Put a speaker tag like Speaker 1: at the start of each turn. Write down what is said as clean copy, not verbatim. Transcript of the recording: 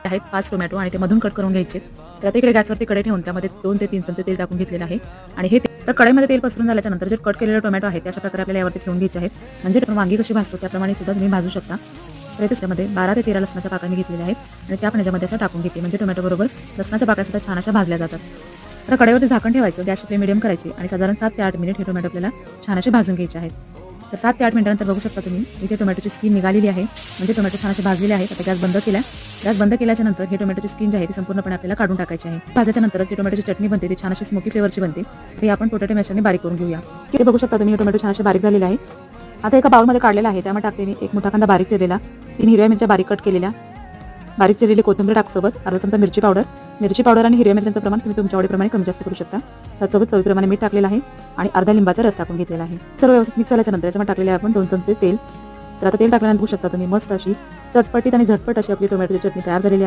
Speaker 1: आहेत 5 टोमॅटो आणि ते मधून कट करून घ्यायचे. तर आता इकडे गॅसवरती कढई ठेवून त्यामध्ये 2 ते 3 चमचे तेल टाकून घेतलेलं आहे आणि हे तर कढईमध्ये तेल पसरून झाल्याच्या नंतर जे कट केलेले टोमॅटो आहेत ते अशा प्रकारे आपल्याला यावरती ठेवून घ्यायचे आहेत. म्हणजे आपण वांगी कशी भाजतो त्याप्रमाणे सुद्धा तुम्ही भाजू शकता. तर इथे त्यामध्ये 12 ते 13 लसणाच्या पाकळ्या मी घेतलेल्या आहेत आणि त्या पण याच्यामध्ये अशा टाकून घेते. म्हणजे टोमॅटो बरोबर लसणाच्या पाकळ्या सुद्धा छान अशा भाजल्या जातात. तर कढईवरती झाकण ठेवायचं, गॅसची फ्लेम मीडियम करायची आणि साधारण 7 ते 8 मिनिट हे टोमॅटो आपल्याला छान असे भाजून घ्यायचे आहेत. तर 7 ते 8 मिनिटांनंतर बघू शकता तुम्ही इथे टोमॅटोची स्किन निघालेली आहे. म्हणजे टोमॅटो छान असे भाजलेले आहेत. आता गॅस बंद केला. गॅस बंद केल्याच्या नंतर हे टोमॅटोची स्किन जी आहे ती संपूर्णपणे आपल्याला काढून टाकायची आहे. भाजल्याच्या नंतर जी टोमॅटोची चटणी बनते ती छान अशी स्मोकी फ्लेवरची बनते. ते आपण पोटॅटो मॅशरने बारीक करून घेऊया. इथे बघू शकता तुम्ही हे टोमॅटो छान असे बारीक झालेले आहे. आता एका बाउलमध्ये काढलेला आहे. त्यामध्ये टाकते मी 1 मोठा कांदा बारीक चिरलेला, 3 हिरव्या मिरच्या बारीक कट केलेल्या, बारीक चिरलेली कोथिंबीर टाकसोबत अर्धा चमचा मिरची पावडर आणि हिरव्या मिरच्यांचं प्रमाण तुम्ही तुमच्या आवडीप्रमाणे कमी जास्त करू शकता. त्यासोबत चवीप्रमाणे मीठ टाकलेलं आहे आणि अर्धा लिंबाचा रस टाकून घेतलेला आहे. सर्व व्यवस्थित मिक्स झाल्याच्या नंतर याच्यामध्ये टाकलेले आपण 2 चमचे तेल. तर आता तेल टाकल्यानंतर बघू शकता तुम्ही मस्त अशी चटपटीत आणि झटपट अशी आपली टोमॅटोची चटणी तयार झालेली आहे.